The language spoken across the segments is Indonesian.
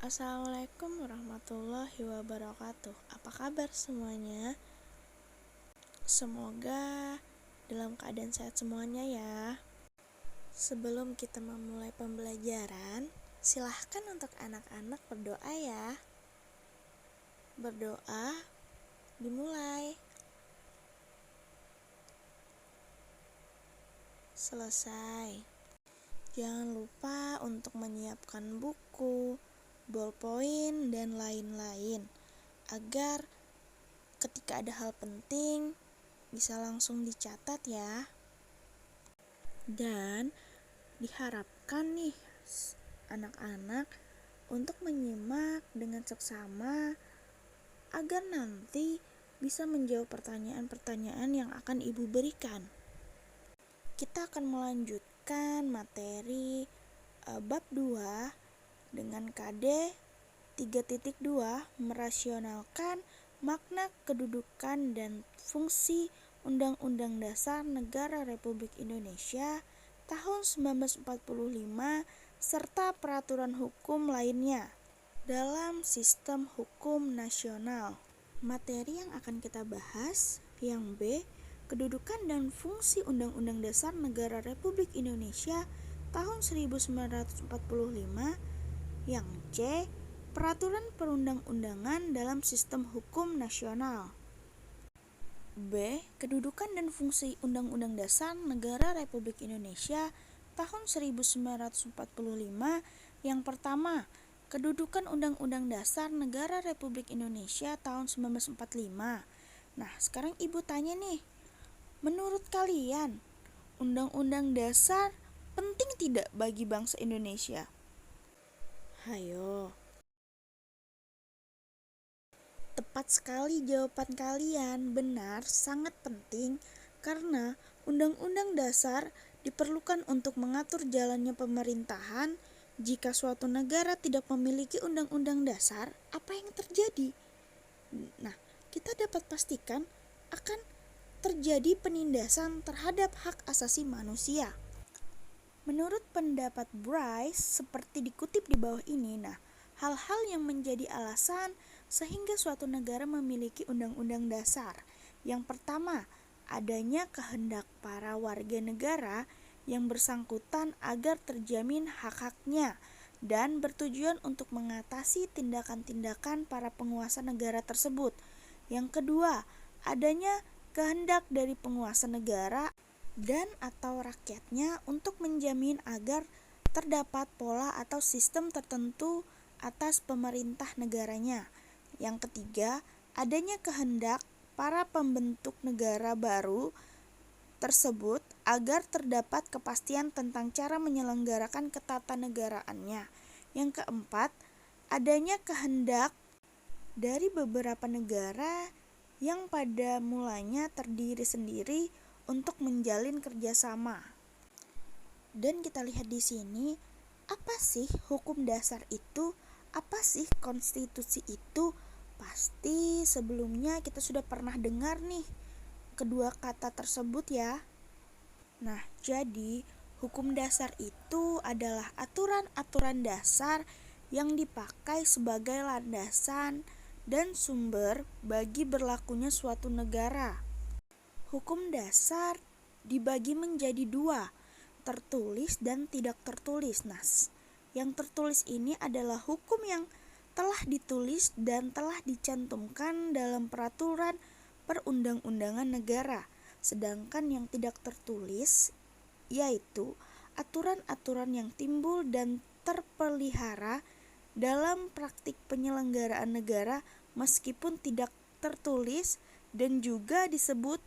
Assalamualaikum warahmatullahi wabarakatuh. Apa kabar semuanya? Semoga dalam keadaan sehat semuanya ya. Sebelum kita memulai pembelajaran, silahkan untuk anak-anak berdoa ya. Berdoa, dimulai. Selesai. Jangan lupa untuk menyiapkan buku, bolpoin, dan lain-lain agar ketika ada hal penting bisa langsung dicatat ya. Dan diharapkan nih anak-anak untuk menyimak dengan seksama agar nanti bisa menjawab pertanyaan-pertanyaan yang akan Ibu berikan. Kita akan melanjutkan materi bab 2 dengan KD 3.2 merasionalkan makna kedudukan dan fungsi Undang-Undang Dasar Negara Republik Indonesia tahun 1945 serta peraturan hukum lainnya dalam sistem hukum nasional. Materi yang akan kita bahas yang B, kedudukan dan fungsi Undang-Undang Dasar Negara Republik Indonesia tahun 1945, yang C, peraturan perundang-undangan dalam sistem hukum nasional. B, kedudukan dan fungsi Undang-Undang Dasar Negara Republik Indonesia tahun 1945. Yang pertama, kedudukan Undang-Undang Dasar Negara Republik Indonesia tahun 1945. Nah, sekarang Ibu tanya nih, menurut kalian Undang-Undang Dasar penting tidak bagi bangsa Indonesia? Hayo. Tepat sekali jawaban kalian, benar, sangat penting karena Undang-Undang Dasar diperlukan untuk mengatur jalannya pemerintahan. Jika suatu negara tidak memiliki Undang-Undang Dasar, apa yang terjadi? Nah, kita dapat pastikan akan terjadi penindasan terhadap hak asasi manusia. Menurut pendapat Bryce, seperti dikutip di bawah ini, hal-hal yang menjadi alasan sehingga suatu negara memiliki undang-undang dasar. Yang pertama, adanya kehendak para warga negara yang bersangkutan agar terjamin hak-haknya dan bertujuan untuk mengatasi tindakan-tindakan para penguasa negara tersebut. Yang kedua, adanya kehendak dari penguasa negara dan atau rakyatnya untuk menjamin agar terdapat pola atau sistem tertentu atas pemerintah negaranya. Yang ketiga, adanya kehendak para pembentuk negara baru tersebut agar terdapat kepastian tentang cara menyelenggarakan ketatanegaraannya. Yang keempat, adanya kehendak dari beberapa negara yang pada mulanya terdiri sendiri untuk menjalin kerjasama. Dan kita lihat di sini, apa sih hukum dasar itu? Apa sih konstitusi itu? Pasti sebelumnya kita sudah pernah dengar nih kedua kata tersebut ya. Nah, jadi hukum dasar itu adalah aturan-aturan dasar yang dipakai sebagai landasan dan sumber bagi berlakunya suatu negara. Hukum dasar dibagi menjadi dua, tertulis dan tidak tertulis. Yang tertulis ini adalah hukum yang telah ditulis dan telah dicantumkan dalam peraturan perundang-undangan negara. Sedangkan yang tidak tertulis yaitu aturan-aturan yang timbul dan terpelihara dalam praktik penyelenggaraan negara meskipun tidak tertulis dan juga disebut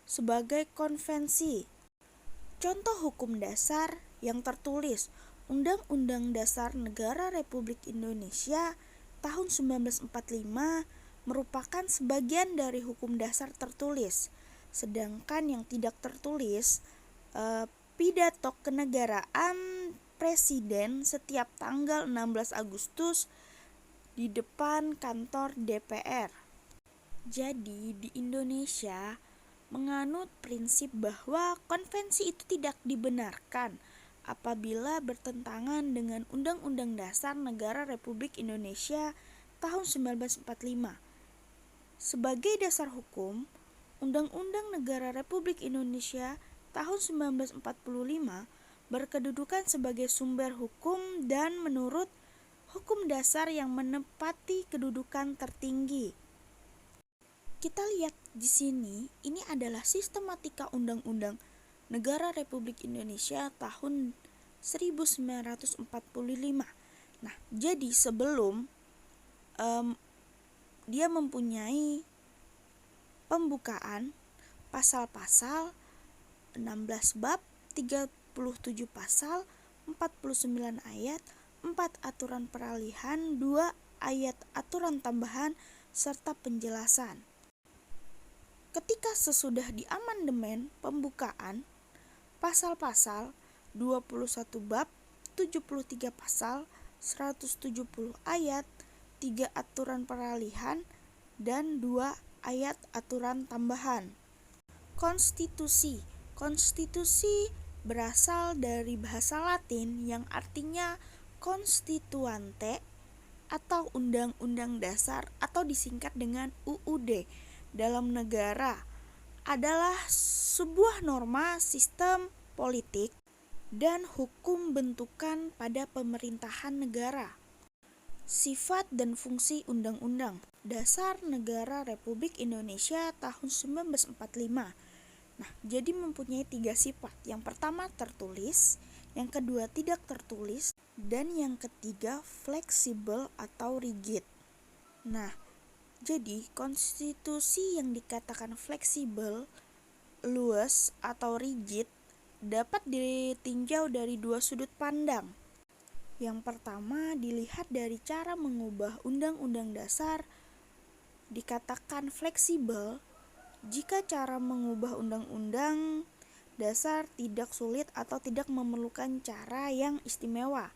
sebagai konvensi. Contoh hukum dasar yang tertulis: Undang-Undang Dasar Negara Republik Indonesia tahun 1945 merupakan sebagian dari hukum dasar tertulis. Sedangkan yang tidak tertulis, pidato kenegaraan Presiden setiap tanggal 16 Agustus di depan kantor DPR. Jadi di Indonesia menganut prinsip bahwa konvensi itu tidak dibenarkan apabila bertentangan dengan Undang-Undang Dasar Negara Republik Indonesia tahun 1945. Sebagai dasar hukum, Undang-Undang Negara Republik Indonesia tahun 1945 berkedudukan sebagai sumber hukum dan menurut hukum dasar yang menempati kedudukan tertinggi. Kita lihat di sini, ini adalah sistematika Undang-Undang Negara Republik Indonesia tahun 1945. Nah, jadi sebelum dia mempunyai pembukaan pasal-pasal 16 bab, 37 pasal, 49 ayat, 4 aturan peralihan, 2 ayat aturan tambahan, serta penjelasan. Ketika sesudah diamandemen pembukaan, pasal-pasal 21 bab, 73 pasal, 170 ayat, 3 aturan peralihan, dan 2 ayat aturan tambahan. Konstitusi. Konstitusi berasal dari bahasa Latin yang artinya constituante atau undang-undang dasar atau disingkat dengan UUD. Dalam negara adalah sebuah norma sistem politik dan hukum bentukan pada pemerintahan negara. Sifat dan fungsi Undang-Undang Dasar Negara Republik Indonesia tahun 1945. Nah, jadi mempunyai 3 sifat. Yang pertama tertulis, yang kedua tidak tertulis, dan yang ketiga fleksibel atau rigid. Nah, jadi konstitusi yang dikatakan fleksibel, luas, atau rigid dapat ditinjau dari 2 sudut pandang. Yang pertama dilihat dari cara mengubah Undang-Undang Dasar dikatakan fleksibel jika cara mengubah Undang-Undang Dasar tidak sulit atau tidak memerlukan cara yang istimewa,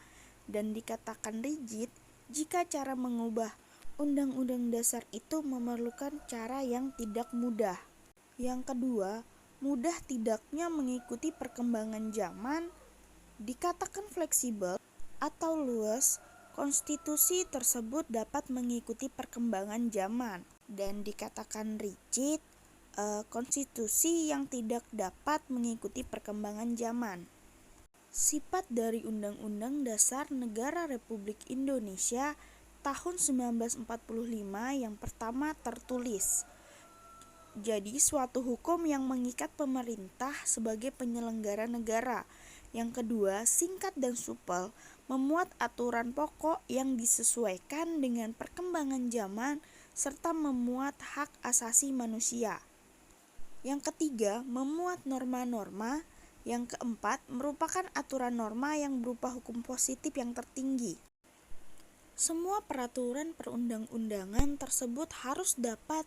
dan dikatakan rigid jika cara mengubah Undang-Undang Dasar itu memerlukan cara yang tidak mudah. Yang kedua, mudah tidaknya mengikuti perkembangan zaman. Dikatakan fleksibel atau luas, konstitusi tersebut dapat mengikuti perkembangan zaman. Dan dikatakan rigid, konstitusi yang tidak dapat mengikuti perkembangan zaman. Sifat dari Undang-Undang Dasar Negara Republik Indonesia tahun 1945 yang pertama tertulis. Jadi suatu hukum yang mengikat pemerintah sebagai penyelenggara negara. Yang kedua, singkat dan supel, memuat aturan pokok yang disesuaikan dengan perkembangan zaman serta memuat hak asasi manusia. Yang ketiga, memuat norma-norma. Yang keempat, merupakan aturan norma yang berupa hukum positif yang tertinggi. Semua peraturan perundang-undangan tersebut harus dapat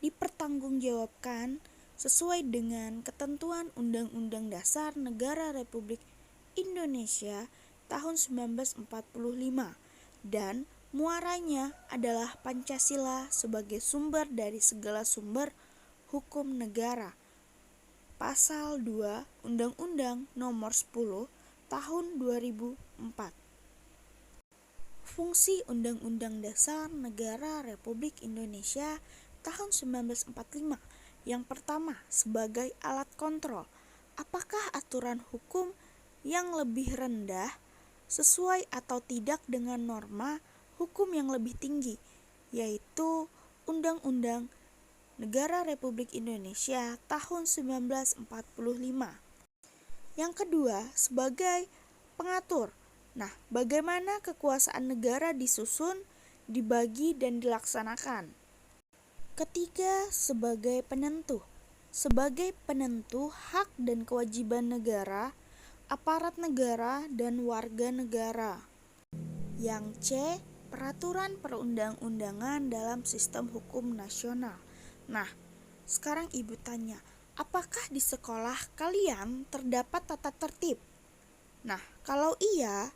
dipertanggungjawabkan sesuai dengan ketentuan Undang-Undang Dasar Negara Republik Indonesia tahun 1945 dan muaranya adalah Pancasila sebagai sumber dari segala sumber hukum negara. Pasal 2 Undang-Undang Nomor 10 Tahun 2004. Fungsi Undang-Undang Dasar Negara Republik Indonesia tahun 1945. Yang pertama, sebagai alat kontrol. Apakah aturan hukum yang lebih rendah sesuai atau tidak dengan norma hukum yang lebih tinggi, yaitu Undang-Undang Negara Republik Indonesia tahun 1945. Yang kedua, sebagai pengatur. Nah, bagaimana kekuasaan negara disusun, dibagi, dan dilaksanakan? Ketiga, sebagai penentu. Sebagai penentu hak dan kewajiban negara, aparat negara, dan warga negara. Yang C, peraturan perundang-undangan dalam sistem hukum nasional. Nah, sekarang ibu tanya, apakah di sekolah kalian terdapat tata tertib? Nah, kalau iya,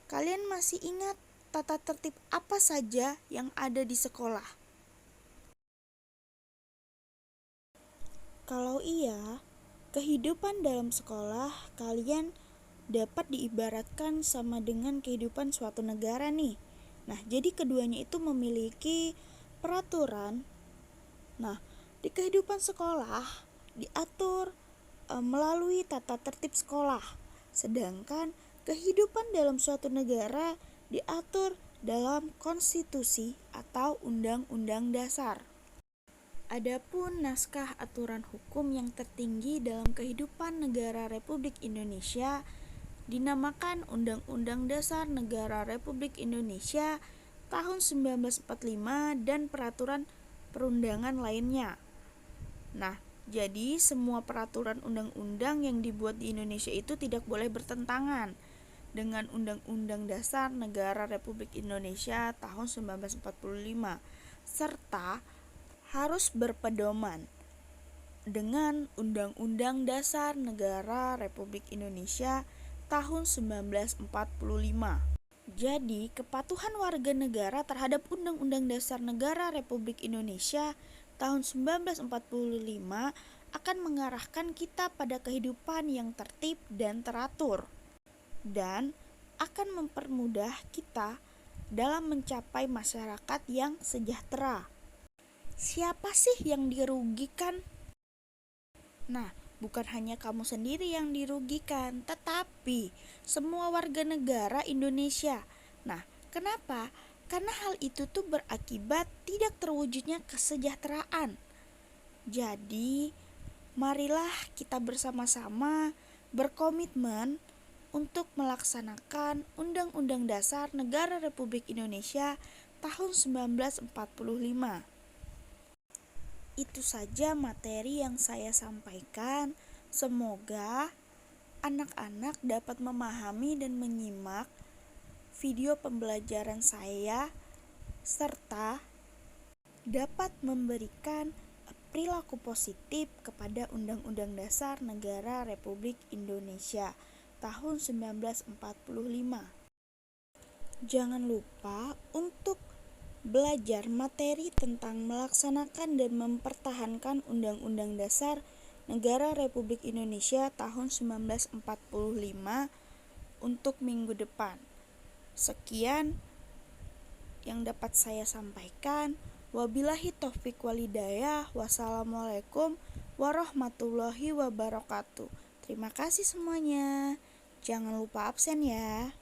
kalian masih ingat tata tertib apa saja yang ada di sekolah? Kalau iya, kehidupan dalam sekolah kalian dapat diibaratkan sama dengan kehidupan suatu negara nih. Nah, jadi keduanya itu memiliki peraturan. Nah, di kehidupan sekolah diatur melalui tata tertib sekolah. Sedangkan kehidupan dalam suatu negara diatur dalam konstitusi atau undang-undang dasar. Adapun naskah aturan hukum yang tertinggi dalam kehidupan negara Republik Indonesia dinamakan Undang-Undang Dasar Negara Republik Indonesia tahun 1945 dan peraturan perundangan lainnya. Nah, jadi semua peraturan undang-undang yang dibuat di Indonesia itu tidak boleh bertentangan dengan Undang-Undang Dasar Negara Republik Indonesia tahun 1945 serta harus berpedoman dengan Undang-Undang Dasar Negara Republik Indonesia tahun 1945. Jadi, kepatuhan warga negara terhadap Undang-Undang Dasar Negara Republik Indonesia tahun 1945 akan mengarahkan kita pada kehidupan yang tertib dan teratur dan akan mempermudah kita dalam mencapai masyarakat yang sejahtera. Siapa sih yang dirugikan? Nah, bukan hanya kamu sendiri yang dirugikan, tetapi semua warga negara Indonesia. Nah, kenapa? Karena hal itu tuh berakibat tidak terwujudnya kesejahteraan. Jadi, marilah kita bersama-sama berkomitmen untuk melaksanakan Undang-Undang Dasar Negara Republik Indonesia tahun 1945. Itu saja materi yang saya sampaikan. Semoga anak-anak dapat memahami dan menyimak video pembelajaran saya serta dapat memberikan perilaku positif kepada Undang-Undang Dasar Negara Republik Indonesia tahun 1945. Jangan lupa untuk belajar materi tentang melaksanakan dan mempertahankan Undang-Undang Dasar Negara Republik Indonesia tahun 1945 untuk minggu depan. Sekian yang dapat saya sampaikan. Wabillahi taufik walhidayah. Wassalamualaikum warahmatullahi wabarakatuh. Terima kasih semuanya. Jangan lupa absen ya.